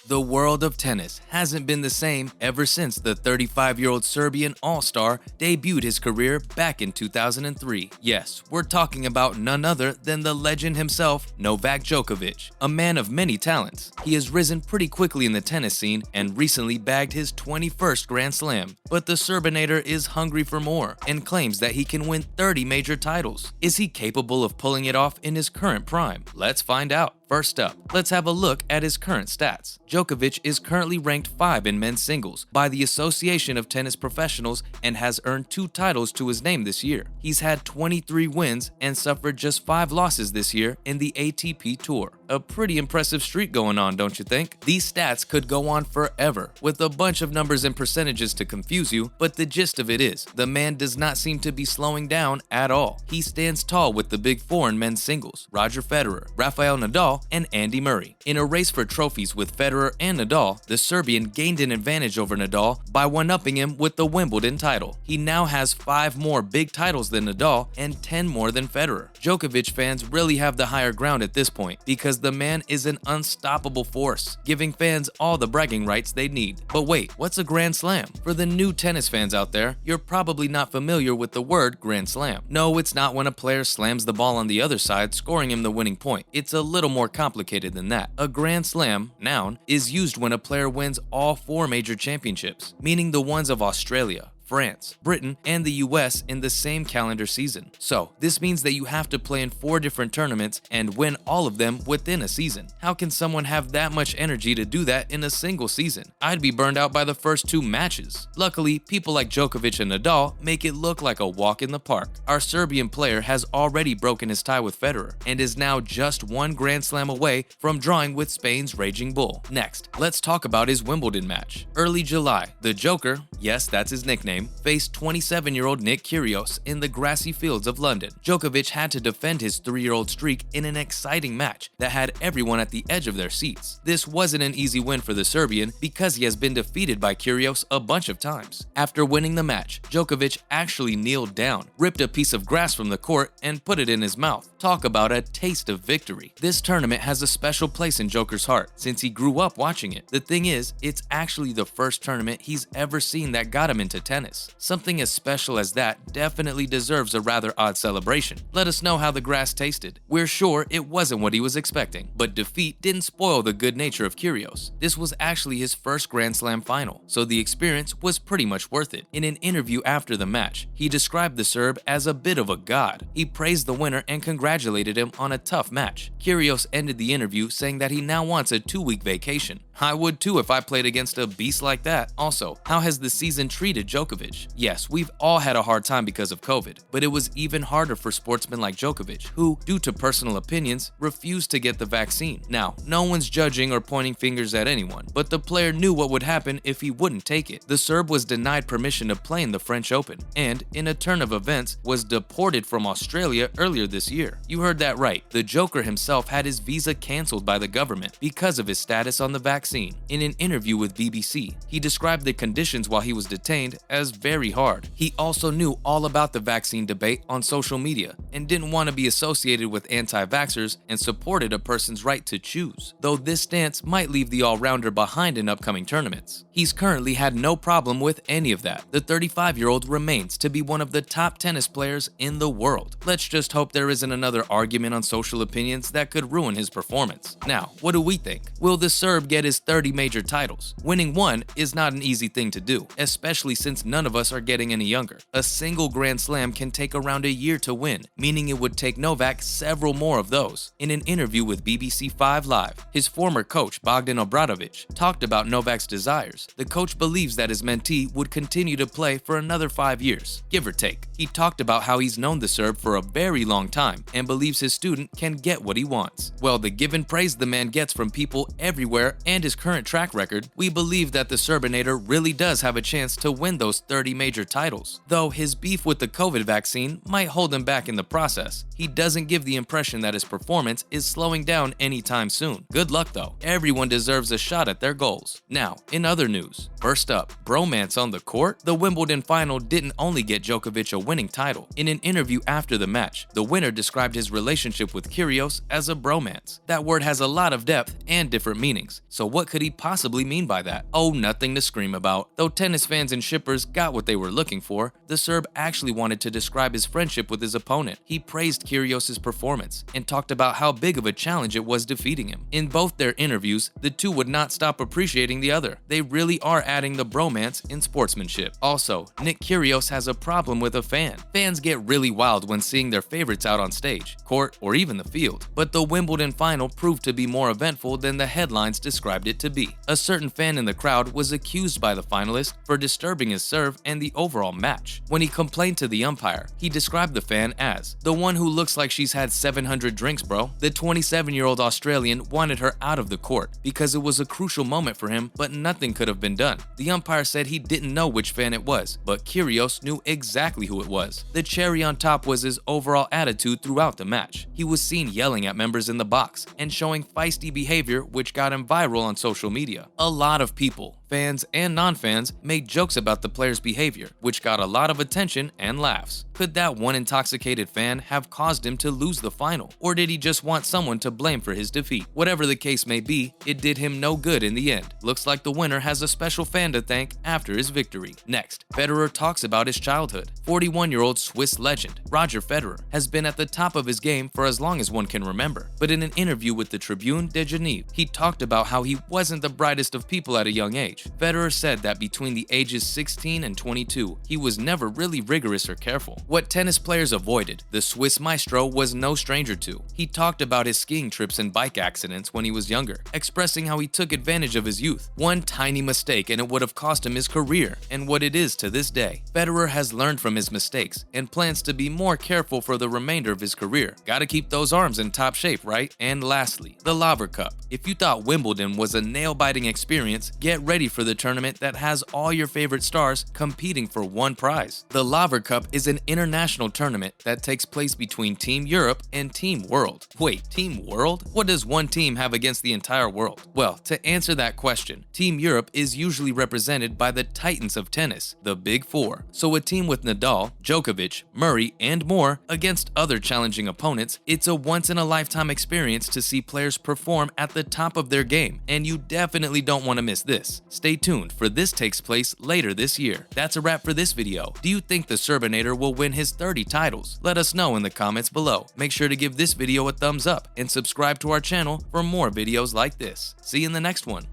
The world of tennis hasn't been the same ever since the 35-year-old Serbian all-star debuted his career back in 2003. Yes, we're talking about none other than the legend himself, Novak Djokovic, a man of many talents. He has risen pretty quickly in the tennis scene and recently bagged his 21st Grand Slam. But the Serbinator is hungry for more and claims that he can win 30 major titles. Is he capable of pulling it off in his current prime? Let's find out. First up, let's have a look at his current stats. Djokovic is currently ranked 5 in men's singles by the Association of Tennis Professionals and has earned 2 titles to his name this year. He's had 23 wins and suffered just 5 losses this year in the ATP Tour. A pretty impressive streak going on, don't you think? These stats could go on forever, with a bunch of numbers and percentages to confuse you, but the gist of it is, the man does not seem to be slowing down at all. He stands tall with the big 4 in men's singles, Roger Federer, Rafael Nadal, and Andy Murray. In a race for trophies with Federer and Nadal, the Serbian gained an advantage over Nadal by one-upping him with the Wimbledon title. He now has 5 more big titles than Nadal and 10 more than Federer. Djokovic fans really have the higher ground at this point because the man is an unstoppable force, giving fans all the bragging rights they need. But wait, what's a Grand Slam? For the new tennis fans out there, you're probably not familiar with the word Grand Slam. No, it's not when a player slams the ball on the other side, scoring him the winning point. It's a little more complicated than that. A Grand Slam, noun, is used when a player wins all 4 major championships, meaning the ones of Australia, France, Britain, and the US in the same calendar season. So, this means that you have to play in 4 different tournaments and win all of them within a season. How can someone have that much energy to do that in a single season? I'd be burned out by the first 2 matches. Luckily, people like Djokovic and Nadal make it look like a walk in the park. Our Serbian player has already broken his tie with Federer and is now just 1 Grand Slam away from drawing with Spain's Raging Bull. Next, let's talk about his Wimbledon match. Early July, the Joker, yes, that's his nickname, faced 27-year-old Nick Kyrgios in the grassy fields of London. Djokovic had to defend his 3-year-old streak in an exciting match that had everyone at the edge of their seats. This wasn't an easy win for the Serbian because he has been defeated by Kyrgios a bunch of times. After winning the match, Djokovic actually kneeled down, ripped a piece of grass from the court, and put it in his mouth. Talk about a taste of victory. This tournament has a special place in Joker's heart since he grew up watching it. The thing is, it's actually the first tournament he's ever seen that got him into tennis. Something as special as that definitely deserves a rather odd celebration. Let us know how the grass tasted. We're sure it wasn't what he was expecting, but defeat didn't spoil the good nature of Kyrgios. This was actually his first Grand Slam final, so the experience was pretty much worth it. In an interview after the match, he described the Serb as a bit of a god. He praised the winner and congratulated him on a tough match. Kyrgios ended the interview saying that he now wants a 2-week vacation. I would too if I played against a beast like that. Also, how has the season treated Djokovic? Yes, we've all had a hard time because of COVID, but it was even harder for sportsmen like Djokovic, who, due to personal opinions, refused to get the vaccine. Now, no one's judging or pointing fingers at anyone, but the player knew what would happen if he wouldn't take it. The Serb was denied permission to play in the French Open, and, in a turn of events, was deported from Australia earlier this year. You heard that right. The Joker himself had his visa cancelled by the government because of his status on the vaccine. In an interview with BBC, he described the conditions while he was detained as very hard. He also knew all about the vaccine debate on social media and didn't want to be associated with anti-vaxxers and supported a person's right to choose, though this stance might leave the all-rounder behind in upcoming tournaments. He's currently had no problem with any of that. The 35-year-old remains to be one of the top tennis players in the world. Let's just hope there isn't another argument on social opinions that could ruin his performance. Now, what do we think? Will the Serb get his 30 major titles? Winning one is not an easy thing to do, especially since none of us are getting any younger. A single Grand Slam can take around a year to win, meaning it would take Novak several more of those. In an interview with BBC 5 Live, his former coach Bogdan Obradovic talked about Novak's desires. The coach believes that his mentee would continue to play for another 5 years, give or take. He talked about how he's known the Serb for a very long time and believes his student can get what he wants. Well, the given praise the man gets from people everywhere and his current track record, we believe that the Serbinator really does have a chance to win those 30 major titles. Though his beef with the COVID vaccine might hold him back in the process, he doesn't give the impression that his performance is slowing down anytime soon. Good luck though, everyone deserves a shot at their goals. Now, in other news, first up, bromance on the court? The Wimbledon final didn't only get Djokovic a winning title. In an interview after the match, the winner described his relationship with Kyrgios as a bromance. That word has a lot of depth and different meanings, so what could he possibly mean by that? Oh, nothing to scream about. Though tennis fans and shippers got what they were looking for, the Serb actually wanted to describe his friendship with his opponent. He praised Kyrgios' performance and talked about how big of a challenge it was defeating him. In both their interviews, the two would not stop appreciating the other. They really are adding the bromance in sportsmanship. Also, Nick Kyrgios has a problem with a fan. Fans get really wild when seeing their favorites out on stage, court, or even the field. But the Wimbledon final proved to be more eventful than the headlines described it to be. A certain fan in the crowd was accused by the finalist for disturbing his serve and the overall match. When he complained to the umpire, he described the fan as the one who looks like she's had 700 drinks, bro. The 27-year-old Australian wanted her out of the court because it was a crucial moment for him, but nothing could have been done. The umpire said he didn't know which fan it was, but Kyrgios knew exactly who it was. The cherry on top was his overall attitude throughout the match. He was seen yelling at members in the box and showing feisty behavior, which got him viral on social media. A lot of people, fans and non-fans, made jokes about the player's behavior, which got a lot of attention and laughs. Could that one intoxicated fan have caused him to lose the final? Or did he just want someone to blame for his defeat? Whatever the case may be, it did him no good in the end. Looks like the winner has a special fan to thank after his victory. Next, Federer talks about his childhood. 41-year-old Swiss legend Roger Federer has been at the top of his game for as long as one can remember. But in an interview with the Tribune de Genève, he talked about how he wasn't the brightest of people at a young age. Federer said that between the ages 16 and 22, he was never really rigorous or careful. What tennis players avoided, the Swiss maestro was no stranger to. He talked about his skiing trips and bike accidents when he was younger, expressing how he took advantage of his youth. One tiny mistake and it would have cost him his career and what it is to this day. Federer has learned from his mistakes and plans to be more careful for the remainder of his career. Gotta keep those arms in top shape, right? And lastly, the Laver Cup. If you thought Wimbledon was a nail-biting experience, get ready for the tournament that has all your favorite stars competing for one prize. The Laver Cup is an international tournament that takes place between Team Europe and Team World. Wait, Team World? What does one team have against the entire world? Well, to answer that question, Team Europe is usually represented by the titans of tennis, the Big Four. So a team with Nadal, Djokovic, Murray, and more against other challenging opponents, it's a once-in-a-lifetime experience to see players perform at the top of their game, and you definitely don't want to miss this. Stay tuned, for this takes place later this year. That's a wrap for this video. Do you think the Serbinator will win his 30 titles? Let us know in the comments below. Make sure to give this video a thumbs up and subscribe to our channel for more videos like this. See you in the next one.